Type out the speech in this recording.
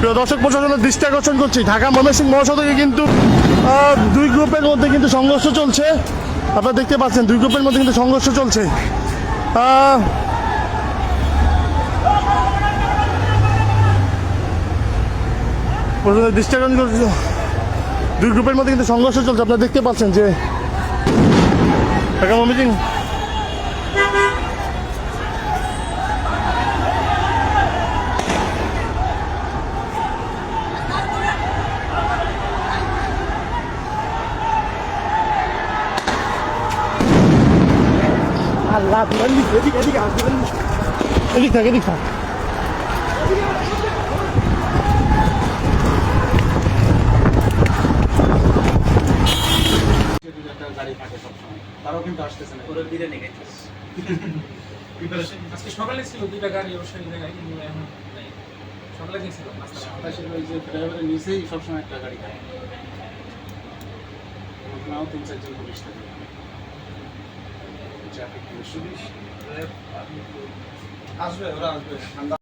প্রিয় দর্শক, প্রশাসনের দৃষ্টি আকর্ষণ করছি, ঢাকা ময়মনসিংহ মহাসড়কে কিন্তু দুই গ্রুপের মধ্যে কিন্তু সংঘর্ষ চলছে। আপনারা দেখতে পাচ্ছেন দুই গ্রুপের মধ্যে কিন্তু সংঘর্ষ চলছে। প্রশাসনের দৃষ্টি আকর্ষণ করছি, দুই গ্রুপের মধ্যে কিন্তু সংঘর্ষ চলছে। আপনারা দেখতে পাচ্ছেন যে ঢাকা ময়মনসিংহ আল্লাহ এদিক থাক এদিক থাক। গাড়ি থাকে সবসময়, তারাও কিন্তু আসতেছে না। ওরা বিরিয়ানি খাইতেছে। আজকে সকালে ছিল দুইটা গাড়ি অবশ্যই জায়গায়, কিন্তু এখন নাই। সকালে গেছিল আশপাশের ওই যে ড্রাইভারের নিচেই সবসময় একটা গাড়ি থাকে, নাও 3-4 জন পুলিশ থাকে। ট্রাফিক পুলিশ আসবে, ওরা আসবে।